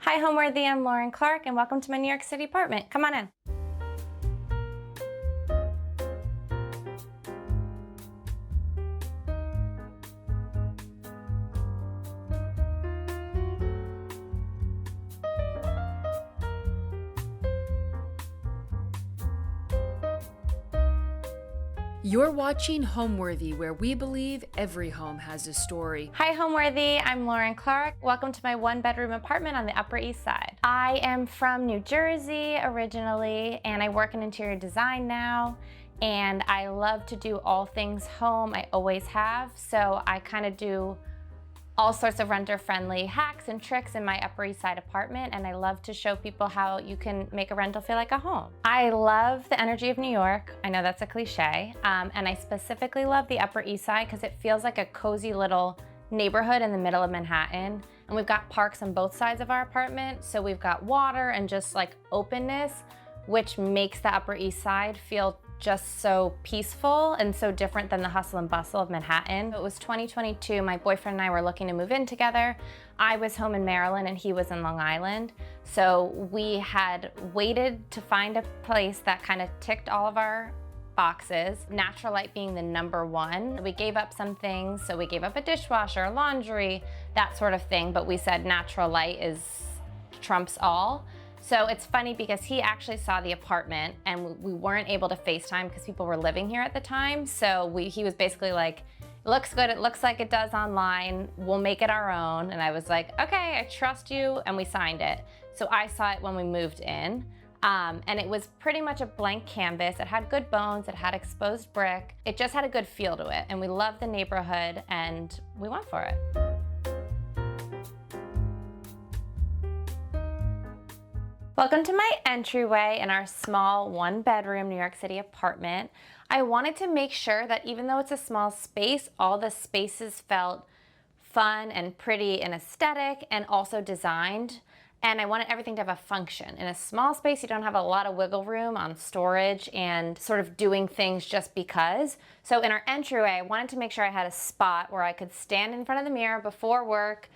Hi, Homeworthy. I'm Lauren Clark, and welcome to my New York City apartment. Come on in. You're watching Homeworthy, where we believe every home has a story. Hi, Homeworthy. I'm Lauren Clark. Welcome to my one-bedroom apartment on the Upper East Side. I am from New Jersey originally, and I work in interior design now. And I love to do all things home. I always have. So I kind of do all sorts of renter-friendly hacks and tricks in my Upper East Side apartment, and I love to show people how you can make a rental feel like a home. I love the energy of New York. I know that's a cliche, and I specifically love the Upper East Side because it feels like a cozy little neighborhood in the middle of Manhattan, and we've got parks on both sides of our apartment, so we've got water and just like openness, which makes the Upper East Side feel just so peaceful and so different than the hustle and bustle of Manhattan. It was 2022, my boyfriend and I were looking to move in together. I was home in Maryland and he was in Long Island. So we had waited to find a place that kind of ticked all of our boxes, natural light being the number one. We gave up some things, so we gave up a dishwasher, laundry, that sort of thing, but we said natural light is trumps all. So it's funny because he actually saw the apartment and we weren't able to FaceTime because people were living here at the time. So he was basically like, looks good, it looks like it does online, we'll make it our own. And I was like, okay, I trust you, and we signed it. So I saw it when we moved in. And it was pretty much a blank canvas. It had good bones, it had exposed brick. It just had a good feel to it. And we loved the neighborhood and we went for it. Welcome to my entryway in our small one-bedroom New York City apartment. I wanted to make sure that even though it's a small space, all the spaces felt fun and pretty and aesthetic and also designed. And I wanted everything to have a function. In a small space, you don't have a lot of wiggle room on storage and sort of doing things just because. So in our entryway, I wanted to make sure I had a spot where I could stand in front of the mirror before work,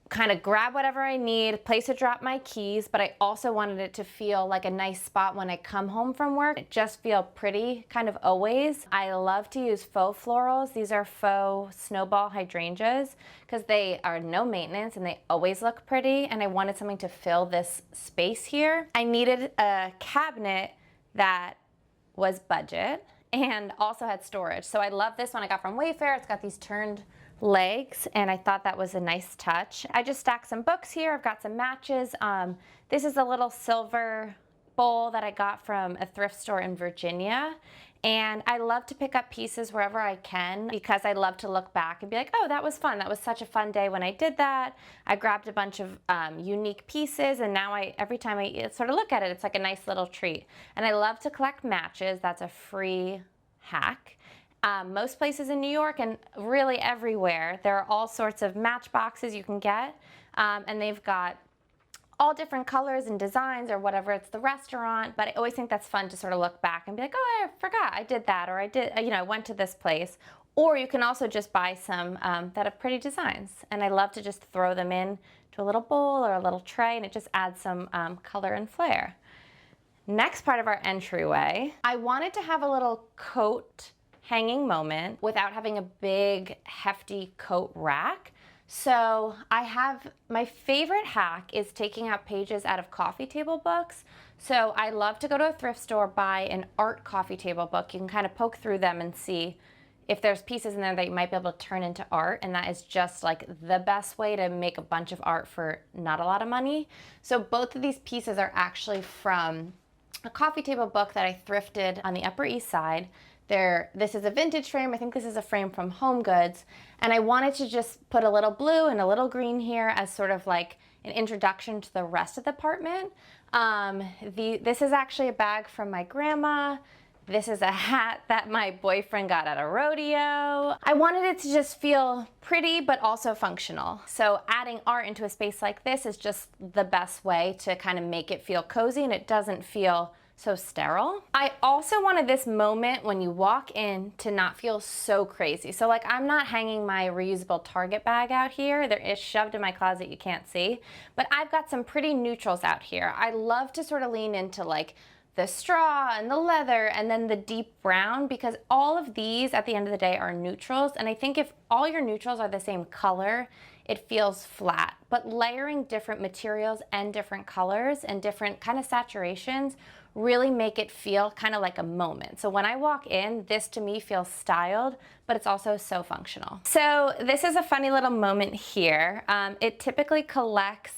kind of grab whatever I need, place to drop my keys, but I also wanted it to feel like a nice spot when I come home from work. It just feel pretty kind of always. I love to use faux florals. These are faux snowball hydrangeas because they are no maintenance and they always look pretty, and I wanted something to fill this space here. I needed a cabinet that was budget and also had storage. So I love this one I got from Wayfair. It's got these turned legs, and I thought that was a nice touch. I just stacked some books here. I've got some matches. This is a little silver bowl that I got from a thrift store in Virginia. And I love to pick up pieces wherever I can because I love to look back and be like, oh, that was fun. That was such a fun day when I did that. I grabbed a bunch of unique pieces, and now every time I sort of look at it, it's like a nice little treat. And I love to collect matches. That's a free hack. Most places in New York and really everywhere, there are all sorts of matchboxes you can get, and they've got all different colors and designs or whatever. It's the restaurant, but I always think that's fun to sort of look back and be like, oh, I forgot I did that, or I went to this place. Or you can also just buy some that have pretty designs, and I love to just throw them in to a little bowl or a little tray, and it just adds some color and flair. Next part of our entryway, I wanted to have a little coat hanging moment without having a big hefty coat rack. So I have, my favorite hack is taking out pages out of coffee table books. So I love to go to a thrift store, buy an art coffee table book. You can kind of poke through them and see if there's pieces in there that you might be able to turn into art, and that is just like the best way to make a bunch of art for not a lot of money. So both of these pieces are actually from a coffee table book that I thrifted on the Upper East Side. This is a vintage frame. I think this is a frame from Home Goods. And I wanted to just put a little blue and a little green here as sort of like an introduction to the rest of the apartment. This is actually a bag from my grandma. This is a hat that my boyfriend got at a rodeo. I wanted it to just feel pretty, but also functional. So adding art into a space like this is just the best way to kind of make it feel cozy, and it doesn't feel so sterile. I also wanted this moment when you walk in to not feel so crazy. So like I'm not hanging my reusable Target bag out here. There is shoved in my closet, you can't see, but I've got some pretty neutrals out here. I love to sort of lean into like the straw and the leather and then the deep brown, because all of these at the end of the day are neutrals. And I think if all your neutrals are the same color, it feels flat. But layering different materials and different colors and different kind of saturations really make it feel kind of like a moment. So when I walk in, this to me feels styled, but it's also so functional. So this is a funny little moment here. It typically collects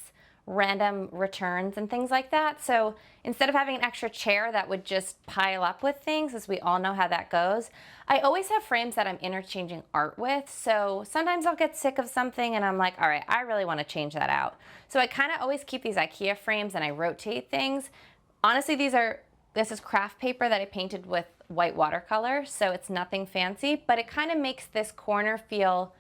random returns and things like that. So instead of having an extra chair that would just pile up with things, as we all know how that goes, I always have frames that I'm interchanging art with. So sometimes I'll get sick of something and I'm like, all right, I really want to change that out. So I kind of always keep these IKEA frames and I rotate things. Honestly, this is craft paper that I painted with white watercolor, so it's nothing fancy, but it kind of makes this corner feel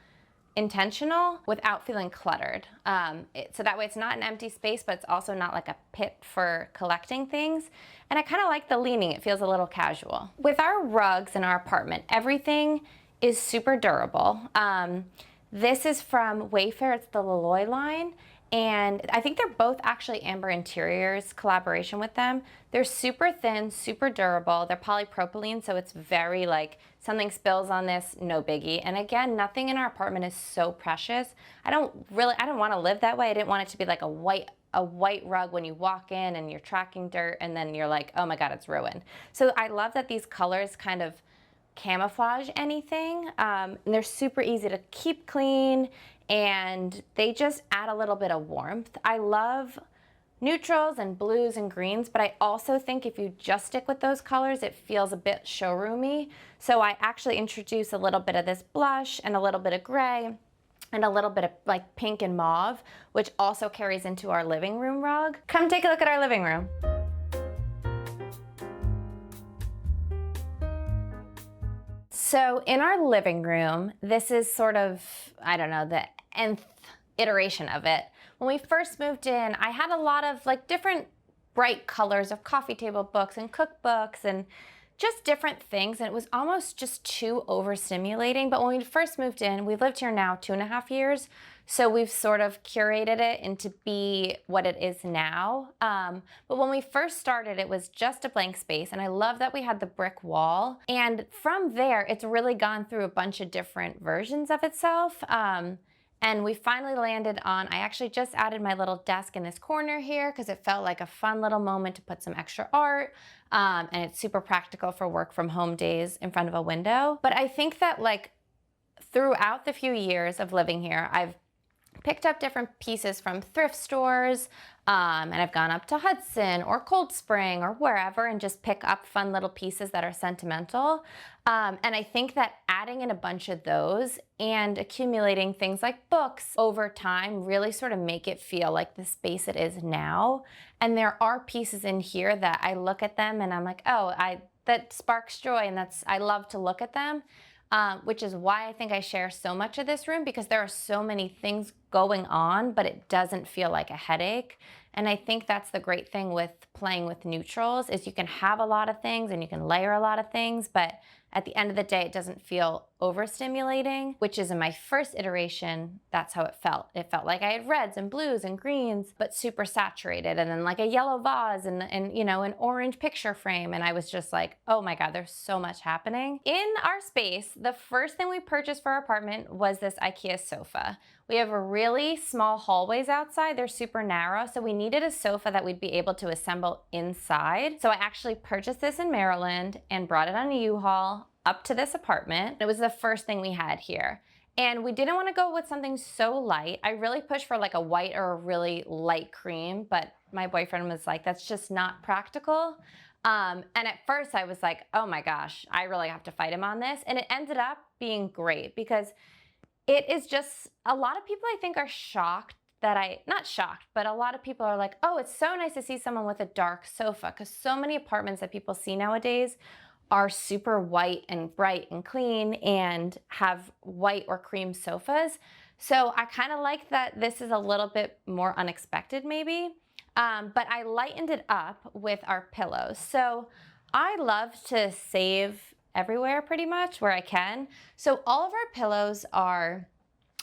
intentional without feeling cluttered. So that way it's not an empty space, but it's also not like a pit for collecting things. And I kind of like the leaning, it feels a little casual. With our rugs in our apartment, everything is super durable. This is from Wayfair, it's the Leloy line. And I think they're both actually Amber Interiors collaboration with them. They're super thin, super durable. They're polypropylene, so it's very like something spills on this, no biggie. And again, nothing in our apartment is so precious. I don't want to live that way. I didn't want it to be like a white rug when you walk in and you're tracking dirt and then you're like, oh my God, it's ruined. So I love that these colors kind of camouflage anything. And they're super easy to keep clean, and they just add a little bit of warmth. I love neutrals and blues and greens, but I also think if you just stick with those colors, it feels a bit showroomy. So I actually introduce a little bit of this blush and a little bit of gray and a little bit of like pink and mauve, which also carries into our living room rug. Come take a look at our living room. So in our living room, this is sort of, I don't know, the nth iteration of it. When we first moved in, I had a lot of like different bright colors of coffee table books and cookbooks and just different things. And it was almost just too overstimulating. But when we first moved in, we've lived here now 2.5 years. So we've sort of curated it into be what it is now. But when we first started, it was just a blank space. And I love that we had the brick wall. And from there, it's really gone through a bunch of different versions of itself. And we finally landed on, I actually just added my little desk in this corner here because it felt like a fun little moment to put some extra art. And it's super practical for work from home days in front of a window. But I think that like throughout the few years of living here, I've picked up different pieces from thrift stores, and I've gone up to Hudson or Cold Spring or wherever and just pick up fun little pieces that are sentimental. And I think that adding in a bunch of those and accumulating things like books over time really sort of make it feel like the space it is now. And there are pieces in here that I look at them and I'm like, oh, that sparks joy, and I love to look at them. Which is why I think I share so much of this room, because there are so many things going on, but it doesn't feel like a headache. And I think that's the great thing with playing with neutrals is you can have a lot of things and you can layer a lot of things, but at the end of the day, it doesn't feel overstimulating, which is in my first iteration, that's how it felt. It felt like I had reds and blues and greens, but super saturated, and then like a yellow vase and you know, an orange picture frame. And I was just like, oh my God, there's so much happening. In our space, the first thing we purchased for our apartment was this IKEA sofa. We have a really small hallways outside. They're super narrow. So we needed a sofa that we'd be able to assemble inside. So I actually purchased this in Maryland and brought it on a U-Haul up to this apartment. It was the first thing we had here. And we didn't want to go with something so light. I really pushed for like a white or a really light cream, but my boyfriend was like, that's just not practical. And at first I was like, oh my gosh, I really have to fight him on this. And it ended up being great because it is just, a lot of people I think are shocked that not shocked, but a lot of people are like, oh, it's so nice to see someone with a dark sofa, because so many apartments that people see nowadays are super white and bright and clean and have white or cream sofas. So I kind of like that this is a little bit more unexpected maybe. But I lightened it up with our pillows. So I love to save everywhere pretty much where I can. So all of our pillows are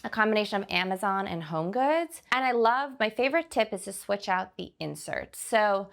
a combination of Amazon and Home Goods. And I love, my favorite tip is to switch out the inserts. So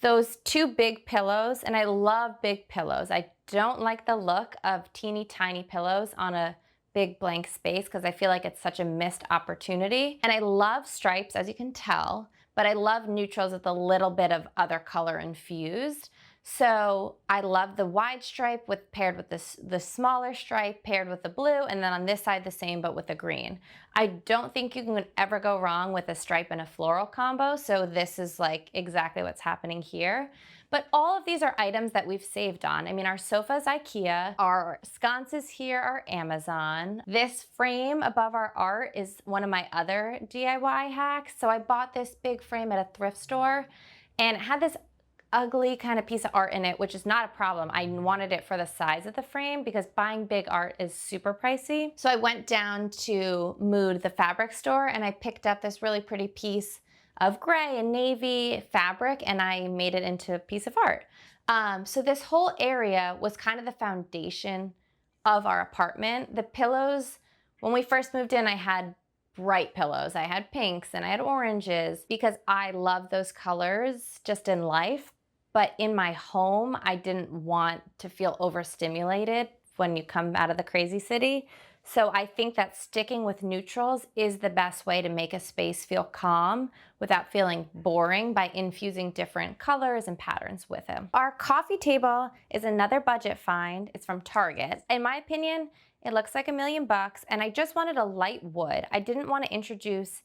those two big pillows, and I love big pillows. I don't like the look of teeny tiny pillows on a big blank space because I feel like it's such a missed opportunity. And I love stripes, as you can tell, but I love neutrals with a little bit of other color infused. So I love the wide stripe paired with the smaller stripe paired with the blue, and then on this side the same but with the green. I don't think you can ever go wrong with a stripe and a floral combo, so this is like exactly what's happening here. But all of these are items that we've saved on. I mean, our sofa's IKEA, our sconces here are Amazon. This frame above our art is one of my other DIY hacks. So I bought this big frame at a thrift store, and it had this ugly kind of piece of art in it, which is not a problem. I wanted it for the size of the frame because buying big art is super pricey. So I went down to Mood, the fabric store, and I picked up this really pretty piece of gray and navy fabric, and I made it into a piece of art. So this whole area was kind of the foundation of our apartment. The pillows, when we first moved in, I had bright pillows. I had pinks and I had oranges because I love those colors just in life. But in my home, I didn't want to feel overstimulated when you come out of the crazy city. So I think that sticking with neutrals is the best way to make a space feel calm without feeling boring by infusing different colors and patterns with it. Our coffee table is another budget find. It's from Target. In my opinion, it looks like $1,000,000, and I just wanted a light wood. I didn't want to introduce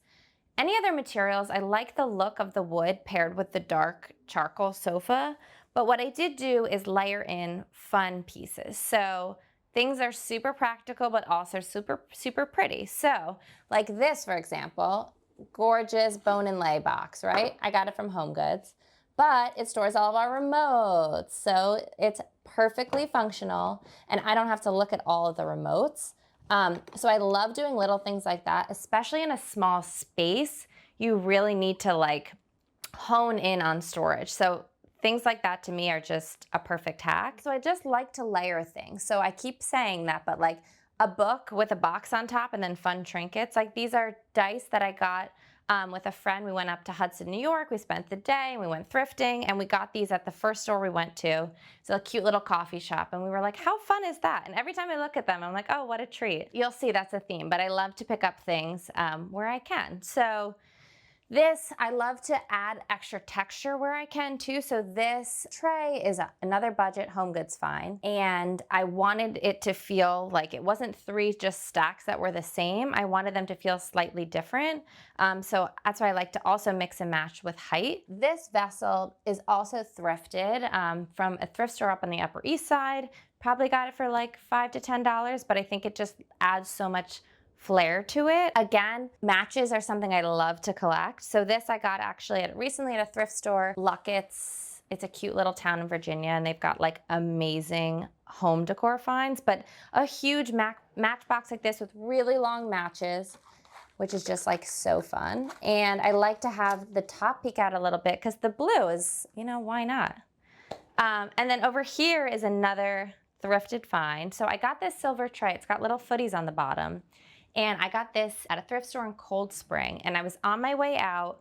any other materials. I like the look of the wood paired with the dark charcoal sofa, but what I did do is layer in fun pieces. So things are super practical, but also super pretty. So like this, for example, gorgeous bone and lay box, right? I got it from Home Goods, but it stores all of our remotes. So it's perfectly functional, and I don't have to look at all of the remotes. So I love doing little things like that, especially in a small space. You really need to like hone in on storage. So things like that to me are just a perfect hack. So I just like to layer things. So I keep saying that, but like a book with a box on top and then fun trinkets. Like these are dice that I got with a friend. We went up to Hudson, New York. We spent the day and we went thrifting, and we got these at the first store we went to. It's a cute little coffee shop, and we were like, how fun is that? And every time I look at them, I'm like, oh, what a treat. You'll see that's a theme, but I love to pick up things where I can. So this, I love to add extra texture where I can too. So this tray is another budget Home Goods find, and I wanted it to feel like it wasn't three just stacks that were the same. I wanted them to feel slightly different. So that's why I like to also mix and match with height. This vessel is also thrifted from a thrift store up on the Upper East Side. Probably got it for like $5 to $10, but I think it just adds so much flair to it. Again, matches are something I love to collect. So this I got actually recently at a thrift store, Luckett's. It's a cute little town in Virginia, and they've got like amazing home decor finds, but a huge matchbox like this with really long matches, which is just like so fun. And I like to have the top peek out a little bit because the blue is, you know, why not? And then over here is another thrifted find. So I got this silver tray. It's got little footies on the bottom. And I got this at a thrift store in Cold Spring, and I was on my way out,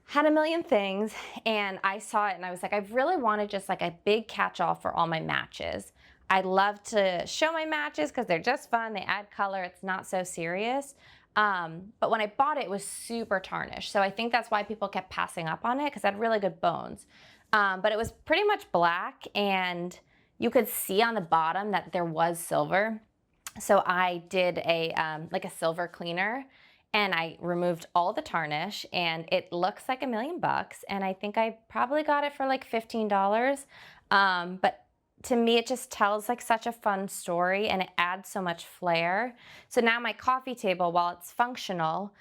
had a million things, and I saw it and I was like, I really wanted just like a big catch-all for all my matches. I love to show my matches because they're just fun. They add color. It's not so serious. But when I bought it, it was super tarnished. So I think that's why people kept passing up on it, because it had really good bones. But it was pretty much black, and you could see on the bottom that there was silver. So I did a like a silver cleaner, and I removed all the tarnish, and it looks like $1,000,000, and I think I probably got it for like $15. But to me, it just tells like such a fun story, and it adds so much flair. So now my coffee table, while it's functional,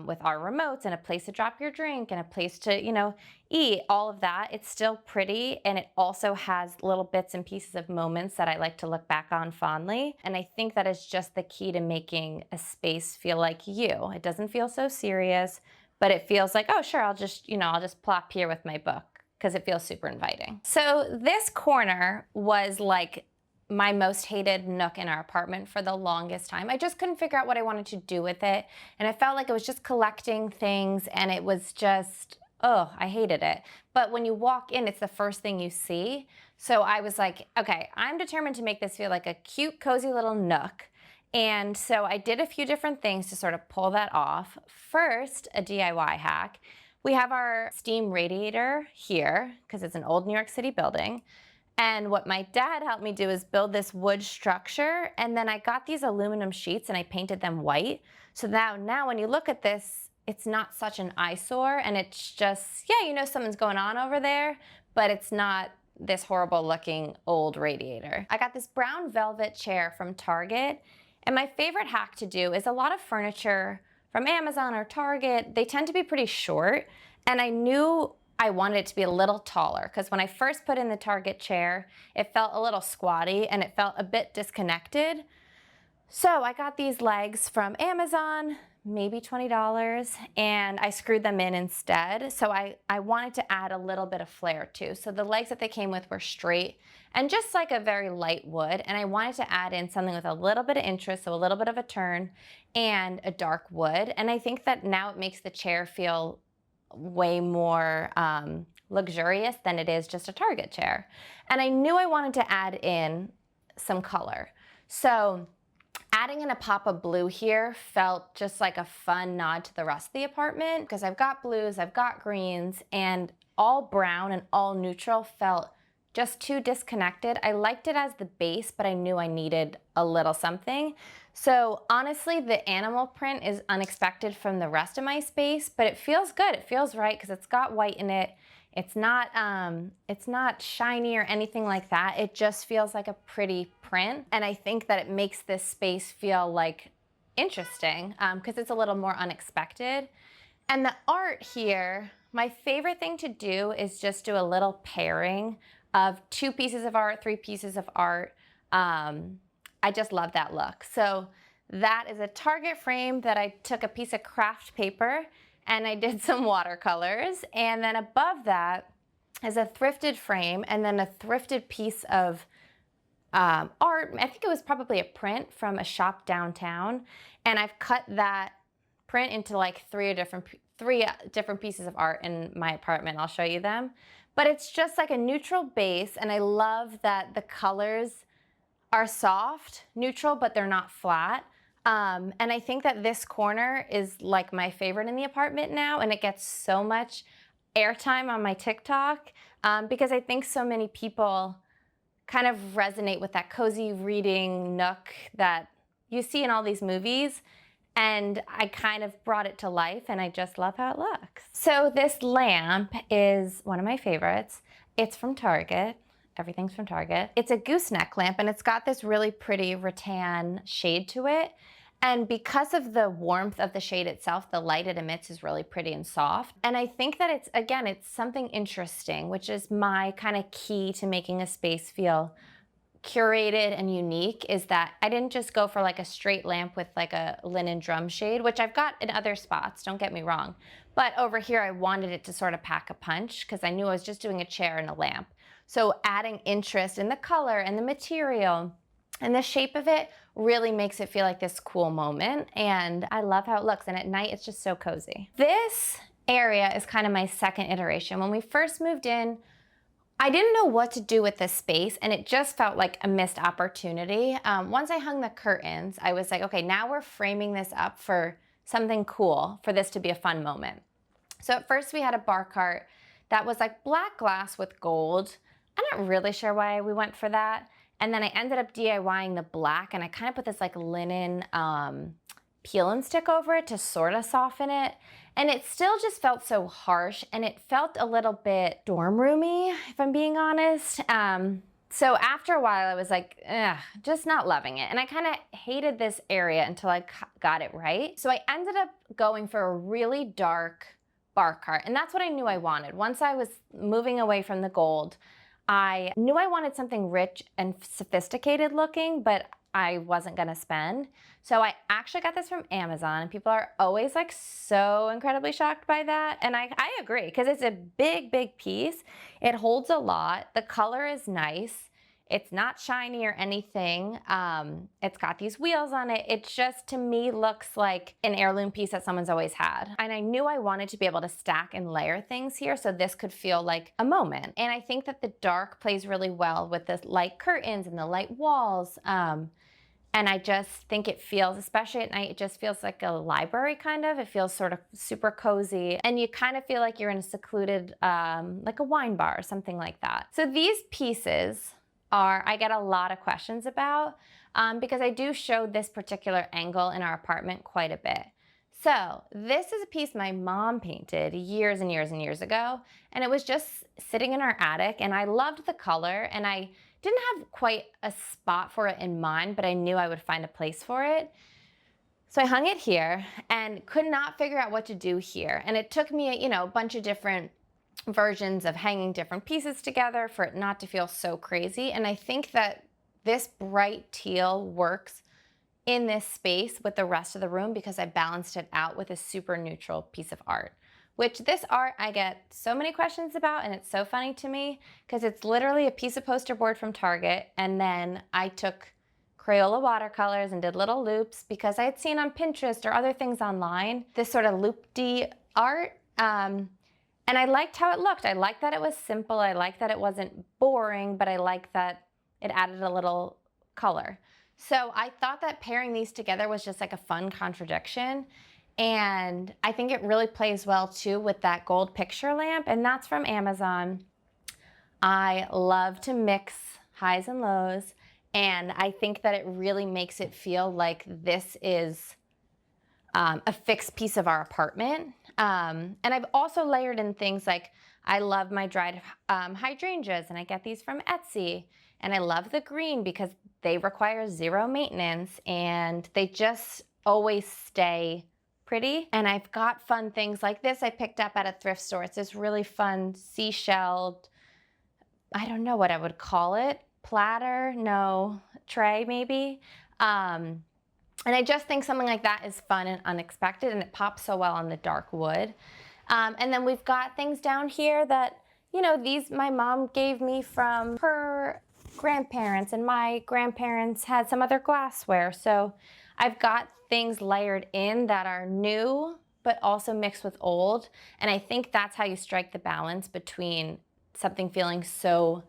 with our remotes and a place to drop your drink and a place to, you know, eat, all of that, it's still pretty, and it also has little bits and pieces of moments that I like to look back on fondly. And I think that is just the key to making a space feel like you. It doesn't feel so serious, but it feels like, oh, sure, I'll just plop here with my book because it feels super inviting. So this corner was like my most hated nook in our apartment for the longest time. I just couldn't figure out what I wanted to do with it. And I felt like it was just collecting things and it was just, oh, I hated it. But when you walk in, it's the first thing you see. So I was like, okay, I'm determined to make this feel like a cute, cozy little nook. And so I did a few different things to sort of pull that off. First, a DIY hack. We have our steam radiator here because it's an old New York City building. And what my dad helped me do is build this wood structure, and then I got these aluminum sheets and I painted them white. So now when you look at this, it's not such an eyesore, and it's just, yeah, you know something's going on over there, but it's not this horrible looking old radiator. I got this brown velvet chair from Target, and my favorite hack to do is a lot of furniture from Amazon or Target, they tend to be pretty short, and I knew I wanted it to be a little taller because when I first put in the Target chair, it felt a little squatty and it felt a bit disconnected. So I got these legs from Amazon, maybe $20, and I screwed them in instead. So I wanted to add a little bit of flair too. So the legs that they came with were straight and just like a very light wood. And I wanted to add in something with a little bit of interest, so a little bit of a turn and a dark wood. And I think that now it makes the chair feel way more luxurious than it is just a Target chair. And I knew I wanted to add in some color. So adding in a pop of blue here felt just like a fun nod to the rest of the apartment because I've got blues, I've got greens, and all brown and all neutral felt just too disconnected. I liked it as the base, but I knew I needed a little something. So honestly, the animal print is unexpected from the rest of my space, but it feels good. It feels right because it's got white in it. It's not shiny or anything like that. It just feels like a pretty print. And I think that it makes this space feel like interesting because it's a little more unexpected. And the art here, my favorite thing to do is just do a little pairing of 2 pieces of art, 3 pieces of art. I just love that look. So that is a Target frame that I took a piece of craft paper and I did some watercolors. And then above that is a thrifted frame and then a thrifted piece of art. I think it was probably a print from a shop downtown. And I've cut that print into like 3 different pieces of art in my apartment. I'll show you them. But it's just like a neutral base. And I love that the colors are soft, neutral, but they're not flat. And I think that this corner is like my favorite in the apartment now, and it gets so much airtime on my TikTok because I think so many people kind of resonate with that cozy reading nook that you see in all these movies. And I kind of brought it to life, and I just love how it looks. So this lamp is one of my favorites. It's from Target. Everything's from Target. It's a gooseneck lamp and it's got this really pretty rattan shade to it. And because of the warmth of the shade itself, the light it emits is really pretty and soft. And I think that it's something interesting, which is my kind of key to making a space feel curated and unique, is that I didn't just go for like a straight lamp with like a linen drum shade, which I've got in other spots, don't get me wrong. But over here, I wanted it to sort of pack a punch because I knew I was just doing a chair and a lamp. So adding interest in the color and the material and the shape of it really makes it feel like this cool moment. And I love how it looks. And at night, it's just so cozy. This area is kind of my second iteration. When we first moved in, I didn't know what to do with this space and it just felt like a missed opportunity. Once I hung the curtains, I was like, okay, now we're framing this up for something cool, for this to be a fun moment. So at first we had a bar cart that was like black glass with gold. I'm not really sure why we went for that. And then I ended up DIYing the black and I kind of put this like linen peel and stick over it to sort of soften it. And it still just felt so harsh and it felt a little bit dorm roomy, if I'm being honest. So after a while I was like, just not loving it. And I kind of hated this area until I got it right. So I ended up going for a really dark bar cart. And that's what I knew I wanted. Once I was moving away from the gold, I knew I wanted something rich and sophisticated looking, but I wasn't gonna spend. So I actually got this from Amazon, and people are always like so incredibly shocked by that. And I agree, because it's a big, big piece. It holds a lot. The color is nice. It's not shiny or anything. It's got these wheels on it. It just, to me, looks like an heirloom piece that someone's always had. And I knew I wanted to be able to stack and layer things here, so this could feel like a moment. And I think that the dark plays really well with the light curtains and the light walls. And I just think it feels, especially at night, it just feels like a library kind of. It feels sort of super cozy. And you kind of feel like you're in a secluded, like a wine bar or something like that. So these pieces I get a lot of questions about because I do show this particular angle in our apartment quite a bit. So this is a piece my mom painted years and years and years ago, and it was just sitting in our attic, and I loved the color, and I didn't have quite a spot for it in mind, but I knew I would find a place for it. So I hung it here and could not figure out what to do here. And it took me, a bunch of different versions of hanging different pieces together for it not to feel so crazy. And I think that this bright teal works in this space with the rest of the room because I balanced it out with a super neutral piece of art. Which this art I get so many questions about, and it's so funny to me because it's literally a piece of poster board from Target, and then I took Crayola watercolors and did little loops because I had seen on Pinterest or other things online this sort of loop-de art. And I liked how it looked. I liked that it was simple. I liked that it wasn't boring, but I liked that it added a little color. So I thought that pairing these together was just like a fun contradiction. And I think it really plays well too with that gold picture lamp, and that's from Amazon. I love to mix highs and lows, and I think that it really makes it feel like this is a fixed piece of our apartment. And I've also layered in things like I love my dried hydrangeas, and I get these from Etsy. And I love the green because they require zero maintenance and they just always stay pretty. And I've got fun things like this I picked up at a thrift store. It's this really fun seashelled, I don't know what I would call it, platter, no, tray maybe. And I just think something like that is fun and unexpected, and it pops so well on the dark wood. And then we've got things down here that, these my mom gave me from her grandparents, and my grandparents had some other glassware. So I've got things layered in that are new, but also mixed with old. And I think that's how you strike the balance between something feeling so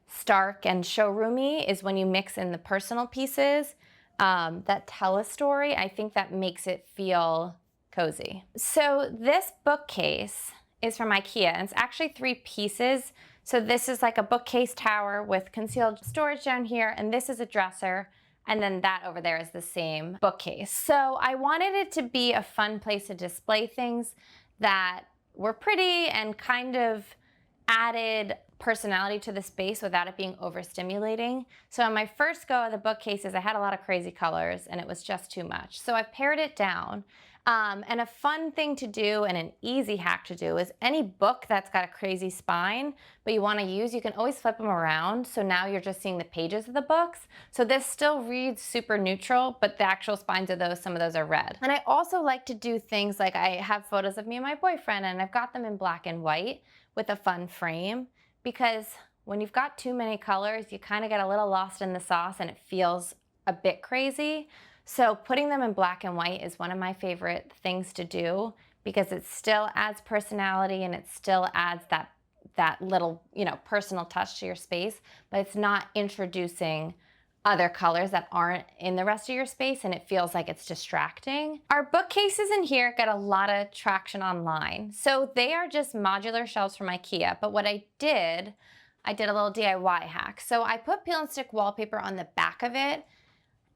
stark and showroomy is when you mix in the personal pieces that tell a story. I think that makes it feel cozy. So this bookcase is from IKEA, and it's actually 3 pieces. So this is like a bookcase tower with concealed storage down here, and this is a dresser, and then that over there is the same bookcase. So I wanted it to be a fun place to display things that were pretty and kind of added personality to the space without it being overstimulating. So on my first go of the bookcases, I had a lot of crazy colors and it was just too much. So I've pared it down. And a fun thing to do and an easy hack to do is any book that's got a crazy spine, but you want to use, you can always flip them around. So now you're just seeing the pages of the books. So this still reads super neutral, but the actual spines of those, some of those are red. And I also like to do things like I have photos of me and my boyfriend, and I've got them in black and white with a fun frame, because when you've got too many colors, you kind of get a little lost in the sauce and it feels a bit crazy. So putting them in black and white is one of my favorite things to do because it still adds personality and it still adds that little, personal touch to your space, but it's not introducing other colors that aren't in the rest of your space, and it feels like it's distracting. Our bookcases in here get a lot of traction online. So they are just modular shelves from IKEA, but what I did a little DIY hack. So I put peel and stick wallpaper on the back of it,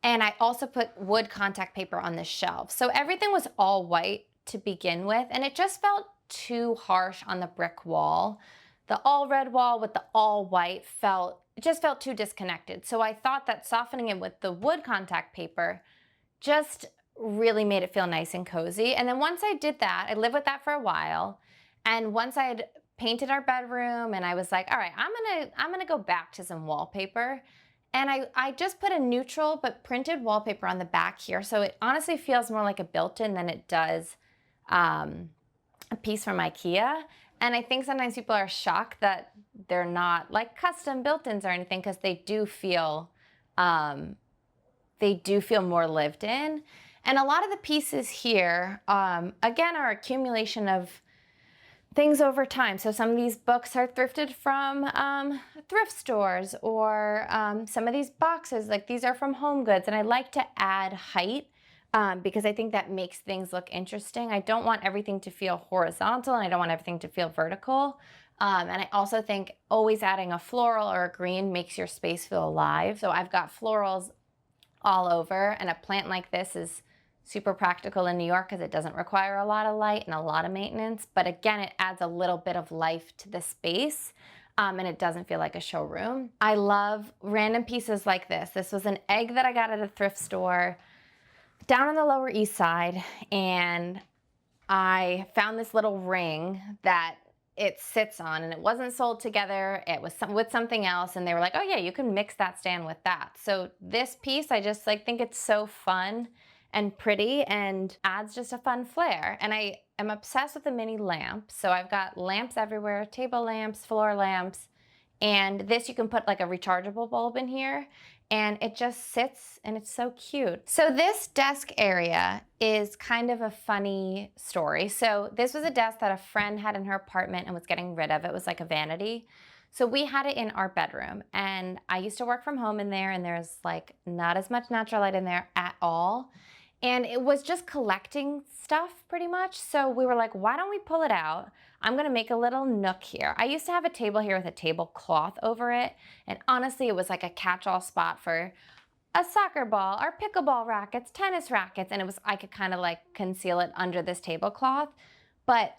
and I also put wood contact paper on the shelf. So everything was all white to begin with, and it just felt too harsh on the brick wall. The all red wall with the all white just felt too disconnected. So I thought that softening it with the wood contact paper just really made it feel nice and cozy. And then once I did that, I lived with that for a while. And once I had painted our bedroom and I was like, all right, I'm gonna go back to some wallpaper. And I just put a neutral but printed wallpaper on the back here. So it honestly feels more like a built-in than it does a piece from IKEA. And I think sometimes people are shocked that they're not like custom built-ins or anything, because they do feel more lived in. And a lot of the pieces here, again, are accumulation of things over time. So some of these books are thrifted from thrift stores, or some of these boxes, like these are from Home Goods. And I like to add height because I think that makes things look interesting. I don't want everything to feel horizontal, and I don't want everything to feel vertical. And I also think always adding a floral or a green makes your space feel alive. So I've got florals all over, and a plant like this is super practical in New York because it doesn't require a lot of light and a lot of maintenance. But again, it adds a little bit of life to the space. And it doesn't feel like a showroom. I love random pieces like this. This was an egg that I got at a thrift store down on the Lower East Side, and I found this little ring that it sits on, and it wasn't sold together. It was with something else, and they were like, oh yeah, you can mix that stand with that. So this piece, I just think it's so fun and pretty and adds just a fun flair. And I am obsessed with the mini lamps. So I've got lamps everywhere, table lamps, floor lamps, and this you can put like a rechargeable bulb in here, and it just sits and it's so cute. So this desk area is kind of a funny story. So this was a desk that a friend had in her apartment and was getting rid of. It was like a vanity. So we had it in our bedroom, and I used to work from home in there, and there's like not as much natural light in there at all. And it was just collecting stuff pretty much. So we were like, why don't we pull it out? I'm gonna make a little nook here. I used to have a table here with a tablecloth over it. And honestly, it was like a catch-all spot for a soccer ball or pickleball rackets, tennis rackets. And I could kind of like conceal it under this tablecloth. But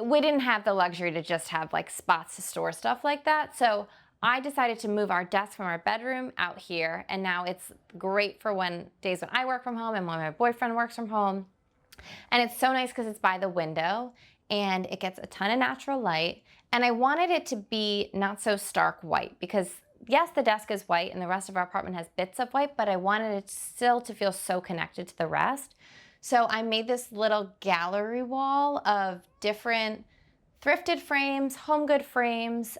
we didn't have the luxury to just have like spots to store stuff like that. So I decided to move our desk from our bedroom out here, and now it's great for days when I work from home and when my boyfriend works from home. And it's so nice because it's by the window and it gets a ton of natural light. And I wanted it to be not so stark white, because yes, the desk is white and the rest of our apartment has bits of white, but I wanted it still to feel so connected to the rest. So I made this little gallery wall of different thrifted frames, home good frames,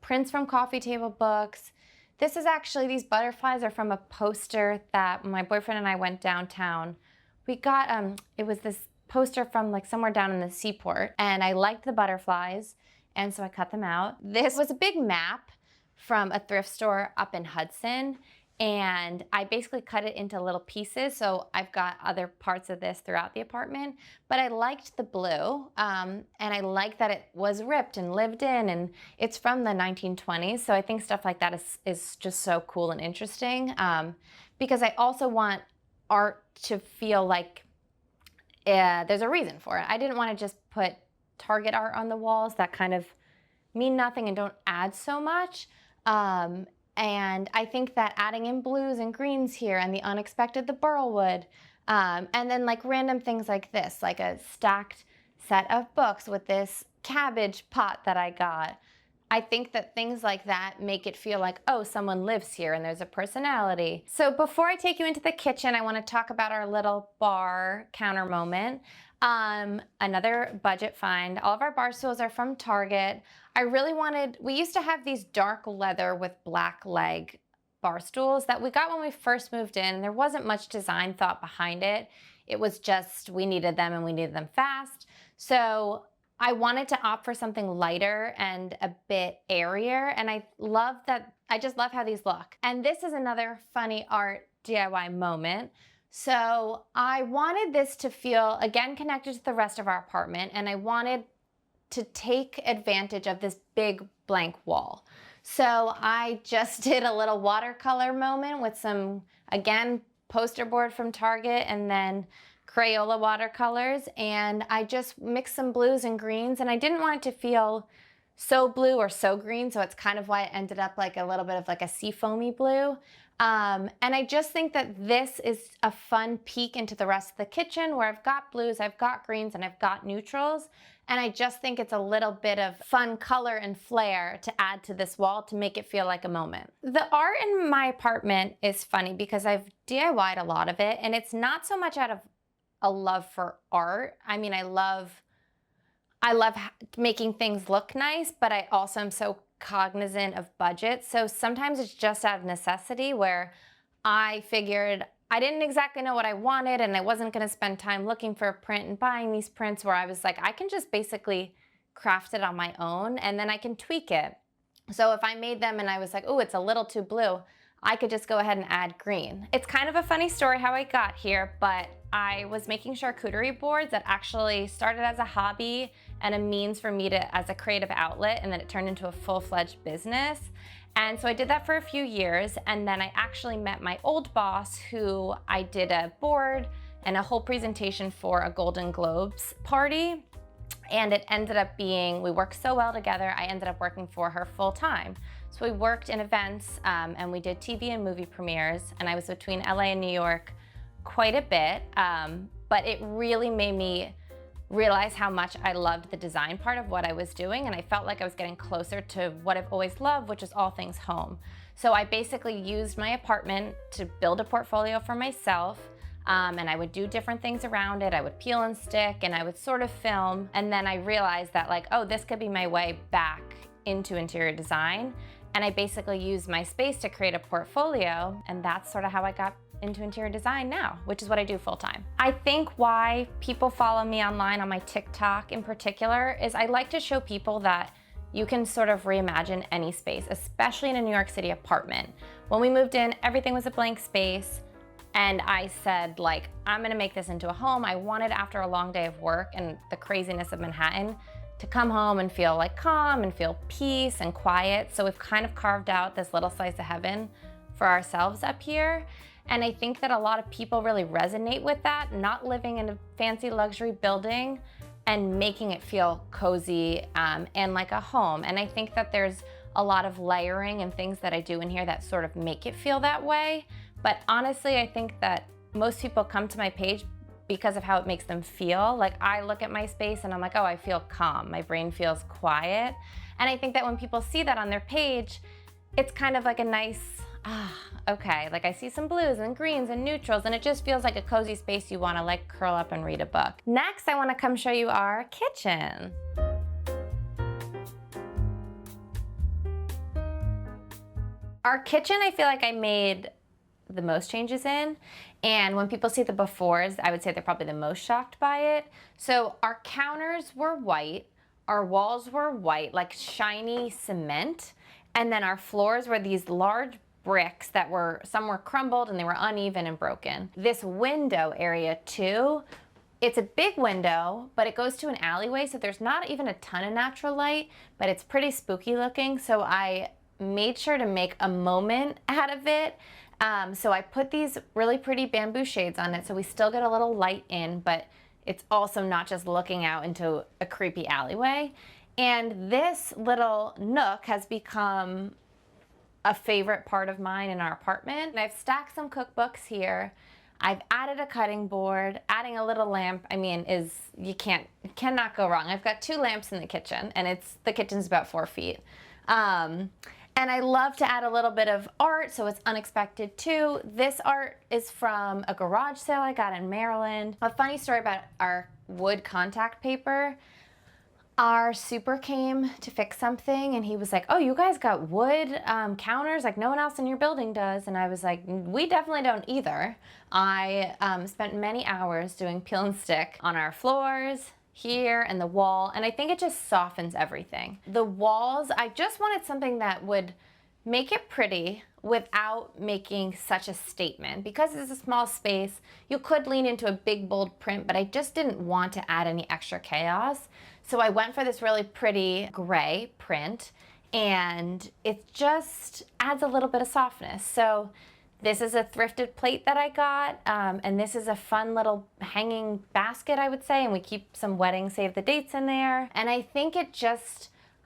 prints from coffee table books. This is actually, these butterflies are from a poster that my boyfriend and I went downtown. We got, it was this poster from like somewhere down in the seaport, and I liked the butterflies, and so I cut them out. This was a big map from a thrift store up in Hudson, and I basically cut it into little pieces. So I've got other parts of this throughout the apartment, but I liked the blue, and I liked that it was ripped and lived in, and it's from the 1920s. So I think stuff like that is just so cool and interesting, because I also want art to feel like there's a reason for it. I didn't want to just put Target art on the walls that kind of mean nothing and don't add so much. And I think that adding in blues and greens here, and the unexpected, the burlwood, and then like random things like this, like a stacked set of books with this cabbage pot that I got. I think that things like that make it feel like, oh, someone lives here and there's a personality. So before I take you into the kitchen, I want to talk about our little bar counter moment. Another budget find. All of our bar stools are from Target. We used to have these dark leather with black leg bar stools that we got when we first moved in. There wasn't much design thought behind it. It was just, we needed them and we needed them fast. So I wanted to opt for something lighter and a bit airier, and I just love how these look. And this is another funny art DIY moment. So I wanted this to feel, again, connected to the rest of our apartment, and I wanted to take advantage of this big blank wall. So I just did a little watercolor moment with some, again, poster board from Target, and then Crayola watercolors, and I just mixed some blues and greens, and I didn't want it to feel so blue or so green, so it's kind of why it ended up like a little bit of like a seafoamy blue. And I just think that this is a fun peek into the rest of the kitchen, where I've got blues, I've got greens, and I've got neutrals. And I just think it's a little bit of fun color and flair to add to this wall to make it feel like a moment. The art in my apartment is funny because I've DIY'd a lot of it, and it's not so much out of a love for art. I mean, I love making things look nice, but I also am so cognizant of budget. So sometimes it's just out of necessity where I figured I didn't exactly know what I wanted and I wasn't going to spend time looking for a print and buying these prints, where I was like, I can just basically craft it on my own and then I can tweak it. So if I made them and I was like, oh, it's a little too blue, I could just go ahead and add green. It's kind of a funny story how I got here, but I was making charcuterie boards that actually started as a hobby and a means for me to, as a creative outlet, and then it turned into a full-fledged business. And so I did that for a few years, and then I actually met my old boss, who I did a board and a whole presentation for a Golden Globes party. And it ended up being, we worked so well together, I ended up working for her full time. So we worked in events and we did TV and movie premieres, and I was between LA and New York quite a bit, but it really made me realize how much I loved the design part of what I was doing, and I felt like I was getting closer to what I've always loved, which is all things home. So I basically used my apartment to build a portfolio for myself, and I would do different things around it. I would peel and stick, and I would sort of film, and then I realized that, like, oh, this could be my way back into interior design. And I basically used my space to create a portfolio, and that's sort of how I got into interior design now, which is what I do full time. I think why people follow me online on my TikTok in particular is I like to show people that you can sort of reimagine any space, especially in a New York City apartment. When we moved in, everything was a blank space, and I said, like, I'm gonna make this into a home. I wanted, after a long day of work and the craziness of Manhattan, to come home and feel like calm and feel peace and quiet. So we've kind of carved out this little slice of heaven for ourselves up here. And I think that a lot of people really resonate with that, not living in a fancy luxury building and making it feel cozy and like a home. And I think that there's a lot of layering and things that I do in here that sort of make it feel that way. But honestly, I think that most people come to my page because of how it makes them feel. Like, I look at my space and I'm like, oh, I feel calm. My brain feels quiet. And I think that when people see that on their page, it's kind of like a nice, okay, like I see some blues and greens and neutrals, and it just feels like a cozy space you want to like curl up and read a book. Next, I want to come show you our kitchen. Our kitchen, I feel like I made the most changes in, and when people see the befores, I would say they're probably the most shocked by it. So our counters were white, our walls were white, like shiny cement, and then our floors were these large bricks that were, some were crumbled and they were uneven and broken. This window area too, it's a big window, but it goes to an alleyway, so there's not even a ton of natural light, but it's pretty spooky looking, so I made sure to make a moment out of it. So I put these really pretty bamboo shades on it, so we still get a little light in, but it's also not just looking out into a creepy alleyway. And this little nook has become a favorite part of mine in our apartment. And I've stacked some cookbooks here. I've added a cutting board. Adding a little lamp, I mean, you cannot go wrong. I've got 2 lamps in the kitchen, and the kitchen's about 4 feet. And I love to add a little bit of art, so it's unexpected too. This art is from a garage sale I got in Maryland. A funny story about our wood contact paper. Our super came to fix something, and he was like, oh, you guys got wood counters like no one else in your building does. And I was like, we definitely don't either. I spent many hours doing peel and stick on our floors, here, and the wall, and I think it just softens everything. The walls, I just wanted something that would make it pretty without making such a statement. Because it's a small space, you could lean into a big bold print, but I just didn't want to add any extra chaos. So I went for this really pretty gray print, and it just adds a little bit of softness. So this is a thrifted plate that I got, and this is a fun little hanging basket, I would say, and we keep some wedding save the dates in there. And I think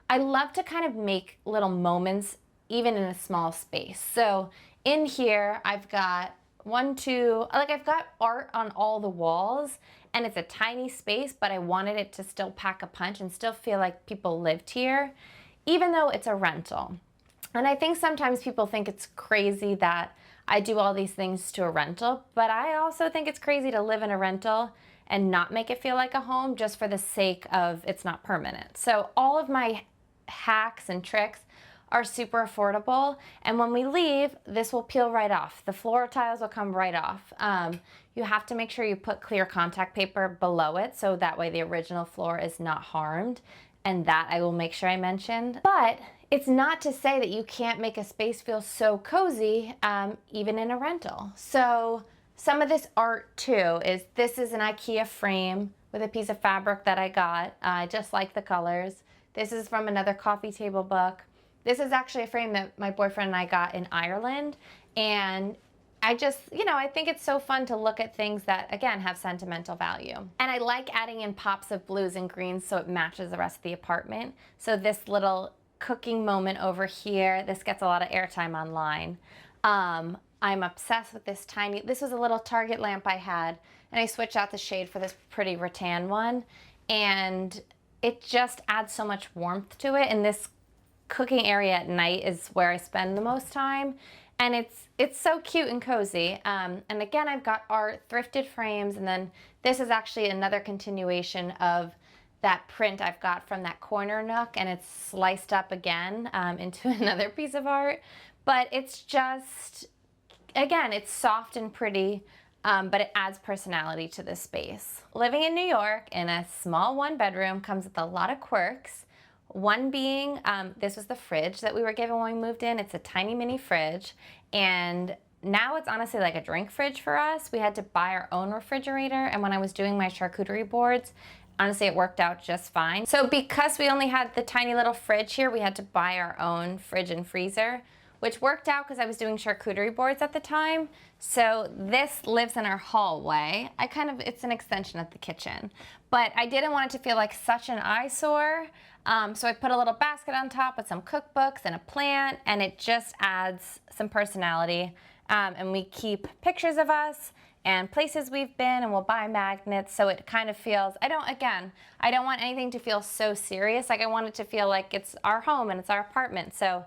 I love to kind of make little moments even in a small space. So in here, I've got like I've got art on all the walls and it's a tiny space, but I wanted it to still pack a punch and still feel like people lived here, even though it's a rental. And I think sometimes people think it's crazy that I do all these things to a rental, but I also think it's crazy to live in a rental and not make it feel like a home just for the sake of it's not permanent. So all of my hacks and tricks are super affordable, and when we leave, this will peel right off. The floor tiles will come right off. You have to make sure you put clear contact paper below it so that way the original floor is not harmed, and that I will make sure I mentioned. But it's not to say that you can't make a space feel so cozy, even in a rental. So some of this art too this is an IKEA frame with a piece of fabric that I got. I just like the colors. This is from another coffee table book. This is actually a frame that my boyfriend and I got in Ireland. And I just, I think it's so fun to look at things that, again, have sentimental value. And I like adding in pops of blues and greens so it matches the rest of the apartment. So this little cooking moment over here, this gets a lot of airtime online. I'm obsessed with this was a little Target lamp I had, and I switched out the shade for this pretty rattan one. And it just adds so much warmth to it. And this cooking area at night is where I spend the most time, and it's so cute and cozy. And again, I've got art, thrifted frames, and then this is actually another continuation of that print I've got from that corner nook, and it's sliced up again into another piece of art. But it's just, again, it's soft and pretty, but it adds personality to this space. Living in New York in a small one bedroom comes with a lot of quirks. One being, this was the fridge that we were given when we moved in. It's a tiny mini fridge, and now it's honestly like a drink fridge for us. We had to buy our own refrigerator, and when I was doing my charcuterie boards, honestly, it worked out just fine. So because we only had the tiny little fridge here, we had to buy our own fridge and freezer, which worked out because I was doing charcuterie boards at the time. So this lives in our hallway. It's an extension of the kitchen, but I didn't want it to feel like such an eyesore. So I put a little basket on top with some cookbooks and a plant, and it just adds some personality. And we keep pictures of us and places we've been, and we'll buy magnets, so it kind of feels, I don't want anything to feel so serious. Like, I want it to feel like it's our home and it's our apartment. So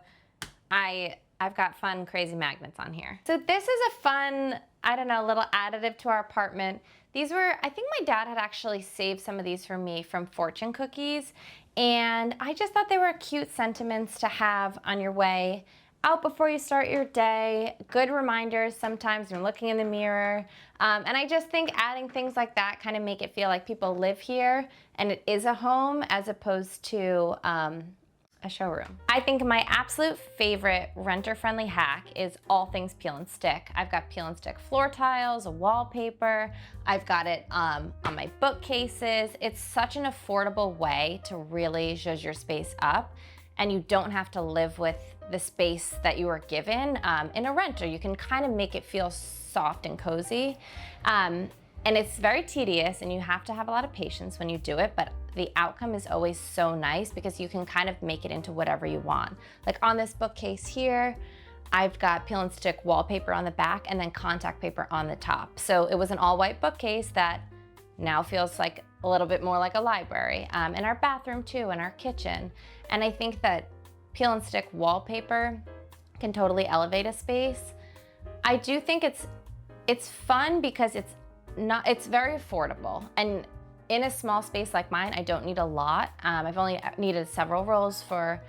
I've got fun, crazy magnets on here. So this is a fun, little additive to our apartment. These were, I think my dad had actually saved some of these for me from fortune cookies, and I just thought they were cute sentiments to have on your way out before you start your day. Good reminders sometimes when looking in the mirror. And I just think adding things like that kind of make it feel like people live here and it is a home as opposed to a showroom. I think my absolute favorite renter-friendly hack is all things peel and stick. I've got peel and stick floor tiles, wallpaper. I've got it on my bookcases. It's such an affordable way to really zhuzh your space up, and you don't have to live with the space that you are given in a renter. You can kind of make it feel soft and cozy. And it's very tedious, and you have to have a lot of patience when you do it, but the outcome is always so nice because you can kind of make it into whatever you want. Like on this bookcase here, I've got peel and stick wallpaper on the back and then contact paper on the top. So it was an all white bookcase that now feels like a little bit more like a library. In our bathroom too, in our kitchen. And I think that peel and stick wallpaper can totally elevate a space. I do think it's fun because it's very affordable, and in a small space like mine, I don't need a lot. I've only needed several rolls for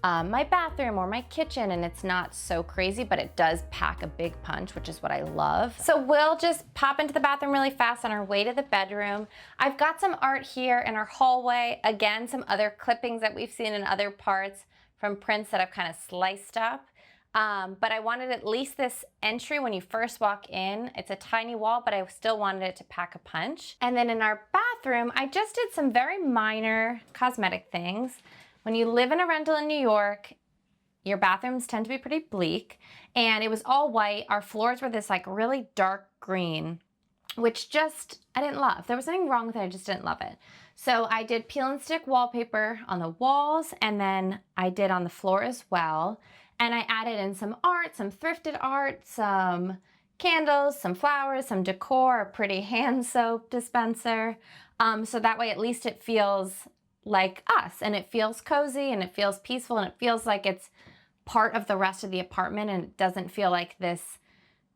my bathroom or my kitchen, and it's not so crazy, but it does pack a big punch, which is what I love. So we'll just pop into the bathroom really fast on our way to the bedroom. I've got some art here in our hallway. Again, some other clippings that we've seen in other parts from prints that I've kind of sliced up. But I wanted at least this entry when you first walk in. It's a tiny wall, but I still wanted it to pack a punch. And then in our bathroom, I just did some very minor cosmetic things. When you live in a rental in New York, your bathrooms tend to be pretty bleak, and it was all white. Our floors were this like really dark green, which I didn't love. There was nothing wrong with it, I just didn't love it. So I did peel and stick wallpaper on the walls, and then I did on the floor as well. And I added in some art, some thrifted art, some candles, some flowers, some decor, a pretty hand soap dispenser. So that way at least it feels like us and it feels cozy and it feels peaceful and it feels like it's part of the rest of the apartment and it doesn't feel like this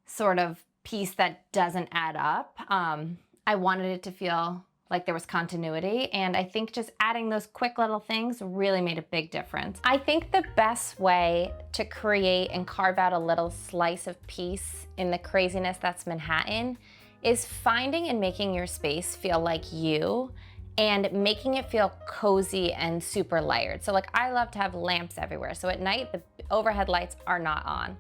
sort of piece that doesn't add up. I wanted it to feel like there was continuity, and I think just adding those quick little things really made a big difference. I think the best way to create and carve out a little slice of peace in the craziness that's Manhattan is finding and making your space feel like you and making it feel cozy and super layered. So like I love to have lamps everywhere. So at night, the overhead lights are not on.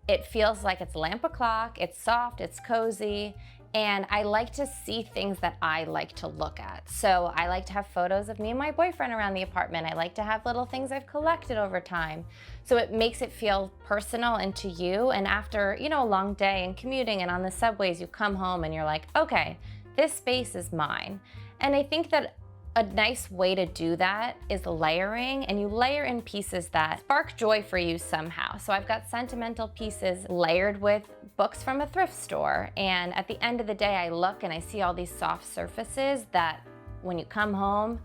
It feels like it's lamp o'clock, it's soft, it's cozy, and I like to see things that I like to look at. So I like to have photos of me and my boyfriend around the apartment. I like to have little things I've collected over time. So it makes it feel personal and to you. And after, a long day and commuting and on the subways, you come home and you're like, okay, this space is mine. And I think that a nice way to do that is layering, and you layer in pieces that spark joy for you somehow. So I've got sentimental pieces layered with books from a thrift store, and at the end of the day I look and I see all these soft surfaces that when you come home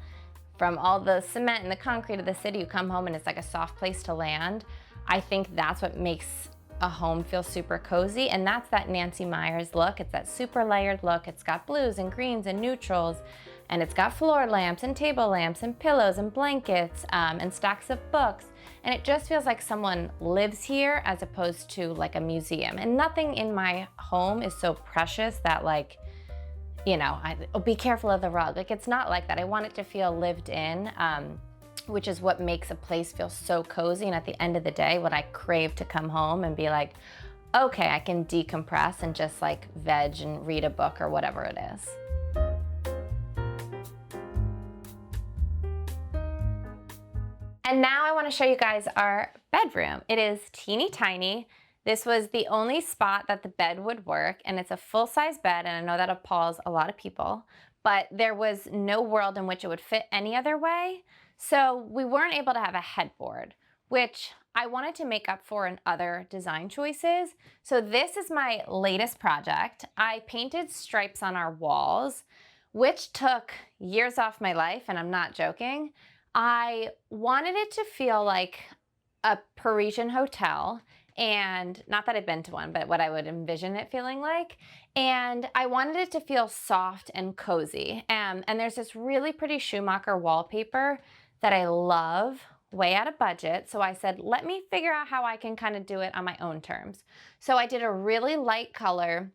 from all the cement and the concrete of the city, you come home and it's like a soft place to land. I think that's what makes a home feel super cozy, and that's that Nancy Meyers look. It's that super layered look. It's got blues and greens and neutrals, and it's got floor lamps and table lamps and pillows and blankets and stacks of books. And it just feels like someone lives here as opposed to like a museum. And nothing in my home is so precious that be careful of the rug. Like it's not like that. I want it to feel lived in, which is what makes a place feel so cozy. And at the end of the day, what I crave to come home and be like, okay, I can decompress and just like veg and read a book or whatever it is. And now I want to show you guys our bedroom. It is teeny tiny. This was the only spot that the bed would work, and it's a full-size bed, and I know that appalls a lot of people, but there was no world in which it would fit any other way. So we weren't able to have a headboard, which I wanted to make up for in other design choices. So this is my latest project. I painted stripes on our walls, which took years off my life, and I'm not joking. I wanted it to feel like a Parisian hotel, and not that I've been to one, but what I would envision it feeling like. And I wanted it to feel soft and cozy. And there's this really pretty Schumacher wallpaper that I love, way out of budget. So I said, let me figure out how I can kind of do it on my own terms. So I did a really light color,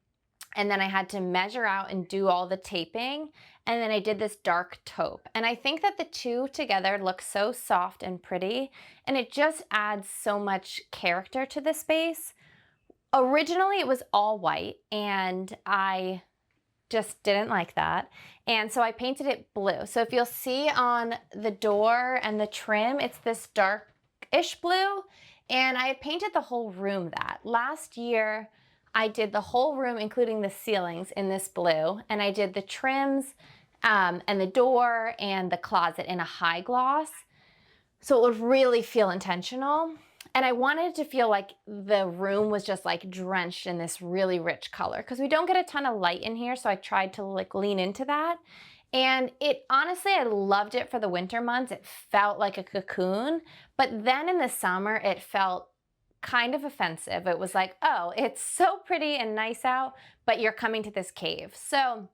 and then I had to measure out and do all the taping. And then I did this dark taupe. And I think that the two together look so soft and pretty, and it just adds so much character to the space. Originally, it was all white, and I just didn't like that. And so I painted it blue. So if you'll see on the door and the trim, it's this darkish blue. And I had painted the whole room that. Last year, I did the whole room, including the ceilings, in this blue. And I did the trims and the door and the closet in a high gloss. So it would really feel intentional. And I wanted it to feel like the room was just like drenched in this really rich color, because we don't get a ton of light in here. So I tried to like lean into that. And honestly, I loved it for the winter months. It felt like a cocoon. But then in the summer, it felt kind of offensive. It was like, oh, it's so pretty and nice out, but you're coming to this cave. So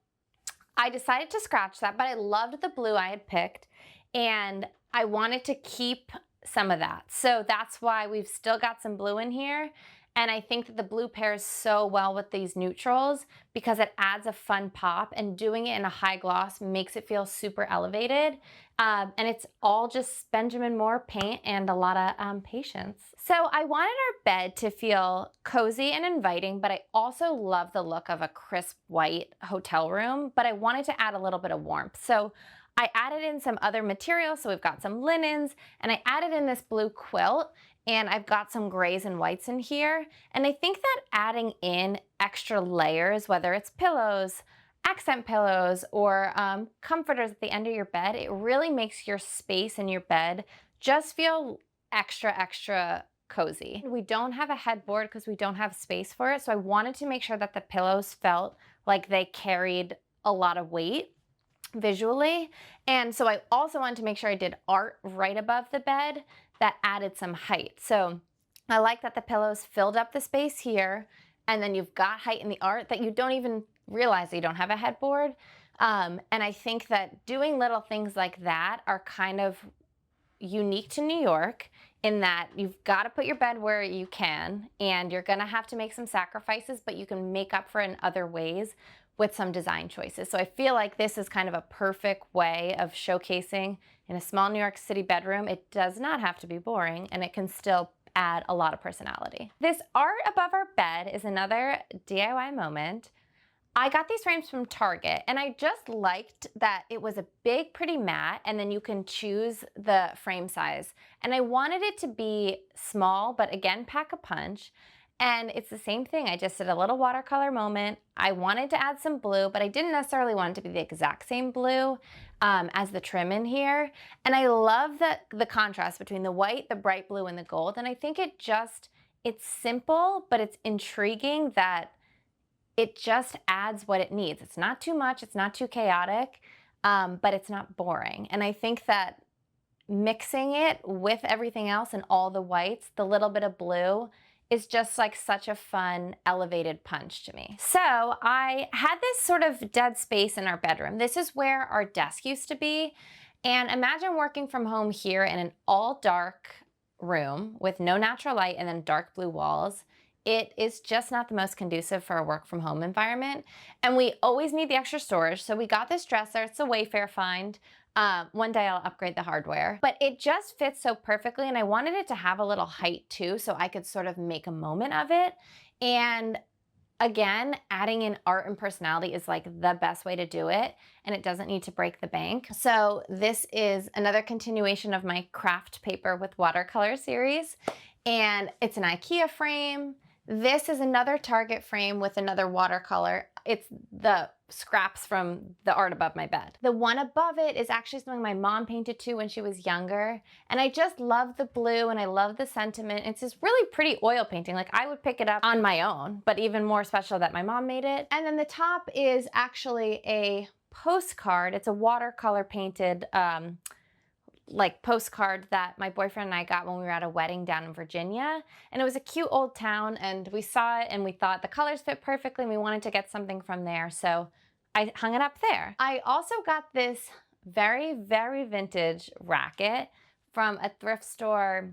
I decided to scratch that, but I loved the blue I had picked, and I wanted to keep some of that. So that's why we've still got some blue in here. And I think that the blue pairs so well with these neutrals because it adds a fun pop, and doing it in a high gloss makes it feel super elevated. And it's all just Benjamin Moore paint and a lot of patience. So I wanted our bed to feel cozy and inviting, but I also love the look of a crisp white hotel room, but I wanted to add a little bit of warmth. So I added in some other materials. So we've got some linens, and I added in this blue quilt. And I've got some grays and whites in here. And I think that adding in extra layers, whether it's pillows, accent pillows, or comforters at the end of your bed, it really makes your space in your bed just feel extra, extra cozy. We don't have a headboard because we don't have space for it, so I wanted to make sure that the pillows felt like they carried a lot of weight visually. And so I also wanted to make sure I did art right above the bed that added some height. So I like that the pillows filled up the space here, and then you've got height in the art that you don't even realize that you don't have a headboard. And I think that doing little things like that are kind of unique to New York in that you've got to put your bed where you can, and you're going to have to make some sacrifices, but you can make up for it in other ways with some design choices. So I feel like this is kind of a perfect way of showcasing in a small New York City bedroom. It does not have to be boring, and it can still add a lot of personality. This art above our bed is another DIY moment. I got these frames from Target, and I just liked that it was a big, pretty mat, and then you can choose the frame size. And I wanted it to be small, but again, pack a punch. And it's the same thing. I just did a little watercolor moment. I wanted to add some blue, but I didn't necessarily want it to be the exact same blue as the trim in here. And I love the contrast between the white, the bright blue, and the gold. And I think it's simple, but it's intriguing that it just adds what it needs. It's not too much, it's not too chaotic, but it's not boring. And I think that mixing it with everything else and all the whites, the little bit of blue, is just like such a fun elevated punch to me. So I had this sort of dead space in our bedroom. This is where our desk used to be. And imagine working from home here in an all dark room with no natural light and then dark blue walls. It is just not the most conducive for a work from home environment. And we always need the extra storage. So we got this dresser. It's a Wayfair find. One day I'll upgrade the hardware, but it just fits so perfectly. And I wanted it to have a little height too, so I could sort of make a moment of it. And again, adding in art and personality is like the best way to do it, and it doesn't need to break the bank. So this is another continuation of my craft paper with watercolor series, and it's an IKEA frame. This is another Target frame with another watercolor. It's the scraps from the art above my bed. The one above it is actually something my mom painted too when she was younger. And I just love the blue and I love the sentiment. It's this really pretty oil painting. Like I would pick it up on my own, but even more special that my mom made it. And then the top is actually a postcard. It's a watercolor painted like postcard that my boyfriend and I got when we were at a wedding down in Virginia. And it was a cute old town, and we saw it and we thought the colors fit perfectly and we wanted to get something from there. So I hung it up there. I also got this very, very vintage racket from a thrift store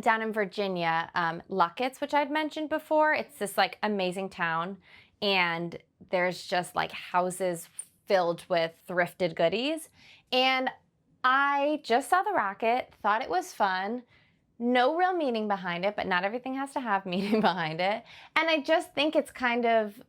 down in Luckett's, which I'd mentioned before. It's this like amazing town, and there's just like houses filled with thrifted goodies. And I just saw the racket, thought it was fun, no real meaning behind it, but not everything has to have meaning behind it. And I just think it's kind of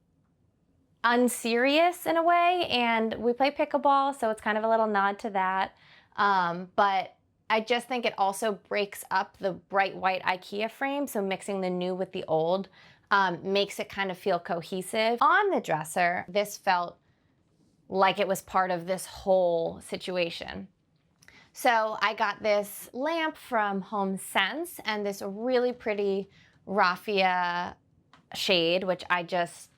unserious in a way, and we play pickleball, so it's kind of a little nod to that. But I just think it also breaks up the bright white IKEA frame, so mixing the new with the old makes it kind of feel cohesive. On the dresser, this felt like it was part of this whole situation. So I got this lamp from HomeSense and this really pretty raffia shade, which I just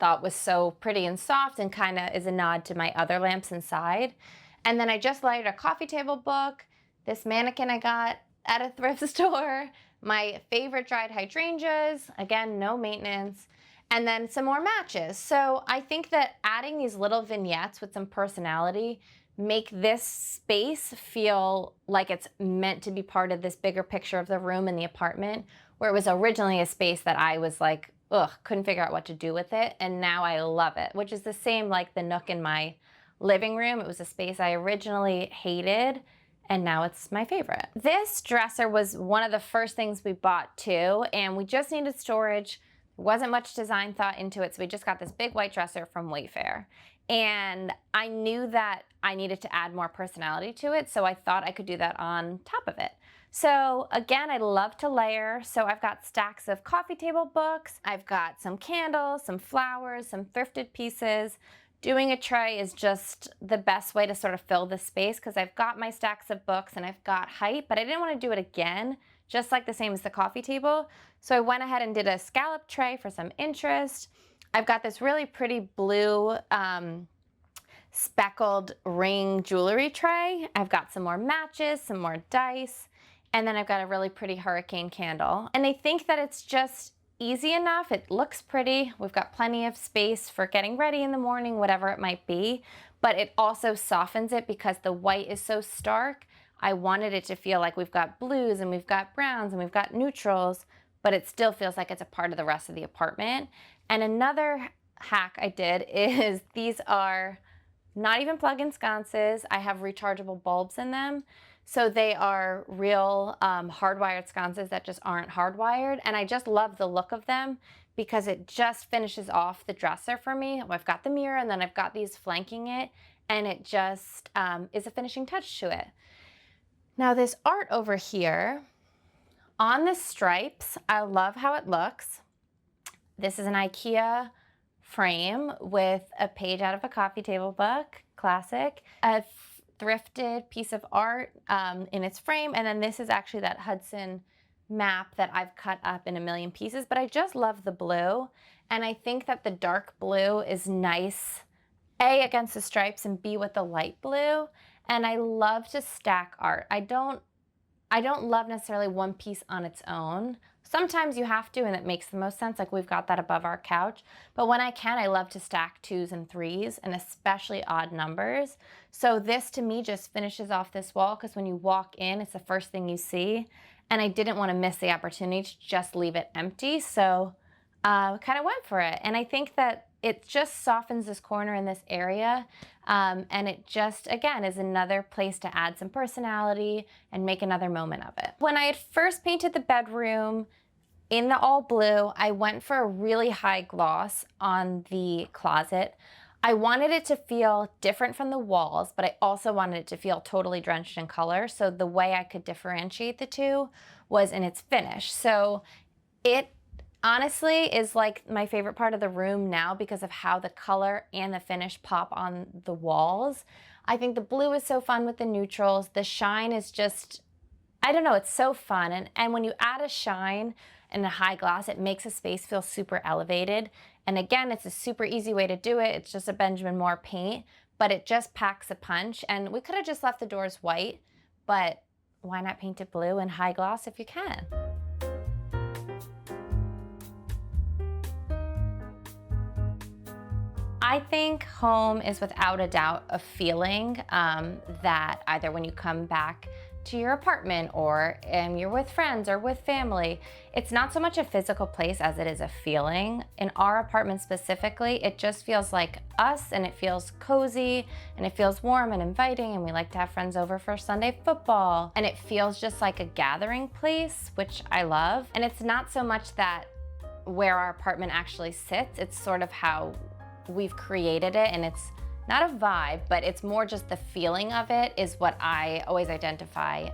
thought was so pretty and soft and kind of is a nod to my other lamps inside. And then I just lighted a coffee table book, this mannequin I got at a thrift store, my favorite dried hydrangeas, again, no maintenance, and then some more matches. So I think that adding these little vignettes with some personality make this space feel like it's meant to be part of this bigger picture of the room and the apartment, where it was originally a space that I was like, ugh, couldn't figure out what to do with it. And now I love it, which is the same like the nook in my living room. It was a space I originally hated, and now it's my favorite. This dresser was one of the first things we bought too, and we just needed storage. There wasn't much design thought into it, so we just got this big white dresser from Wayfair. And I knew that I needed to add more personality to it, so I thought I could do that on top of it. So again, I love to layer, so I've got stacks of coffee table books, I've got some candles, some flowers, some thrifted pieces. Doing a tray is just the best way to sort of fill the space because I've got my stacks of books and I've got height, but I didn't want to do it again just like the same as the coffee table. So I went ahead and did a scallop tray for some interest. I've got this really pretty blue speckled ring jewelry tray. I've got some more matches, some more dice, and then I've got a really pretty hurricane candle. And I think that it's just easy enough. It looks pretty. We've got plenty of space for getting ready in the morning, whatever it might be, but it also softens it because the white is so stark. I wanted it to feel like we've got blues and we've got browns and we've got neutrals, but it still feels like it's a part of the rest of the apartment. And another hack I did is these are not even plug-in sconces. I have rechargeable bulbs in them. So they are real hardwired sconces that just aren't hardwired. And I just love the look of them because it just finishes off the dresser for me. I've got the mirror and then I've got these flanking it, and it just is a finishing touch to it. Now this art over here on the stripes, I love how it looks. This is an IKEA frame with a page out of a coffee table book, classic, a thrifted piece of art in its frame, and then this is actually that Hudson map that I've cut up in a million pieces, but I just love the blue, and I think that the dark blue is nice, A, against the stripes, and B, with the light blue, and I love to stack art. I don't love necessarily one piece on its own. Sometimes you have to, and it makes the most sense, like we've got that above our couch. But when I can, I love to stack 2s and 3s, and especially odd numbers. So this, to me, just finishes off this wall, because when you walk in, it's the first thing you see. And I didn't want to miss the opportunity to just leave it empty, so kind of went for it. And I think that it just softens this corner in this area, and it just, again, is another place to add some personality and make another moment of it. When I had first painted the bedroom in the all blue, I went for a really high gloss on the closet. I wanted it to feel different from the walls, but I also wanted it to feel totally drenched in color. So the way I could differentiate the two was in its finish. So it honestly is like my favorite part of the room now because of how the color and the finish pop on the walls. I think the blue is so fun with the neutrals. The shine is just, I don't know, it's so fun. And when you add a shine and a high gloss, it makes a space feel super elevated. And again, it's a super easy way to do it. It's just a Benjamin Moore paint, but it just packs a punch. And we could have just left the doors white, but why not paint it blue and high gloss if you can? I think home is without a doubt a feeling that either when you come back to your apartment or you're with friends or with family, it's not so much a physical place as it is a feeling. In our apartment specifically, it just feels like us, and it feels cozy, and it feels warm and inviting, and we like to have friends over for Sunday football, and it feels just like a gathering place, which I love. And it's not so much that where our apartment actually sits, it's sort of how we've created it, and it's not a vibe, but it's more just the feeling of it is what I always identify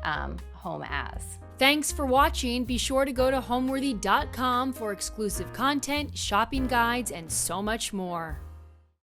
home as. Thanks for watching. Be sure to go to homeworthy.com for exclusive content, shopping guides, and so much more.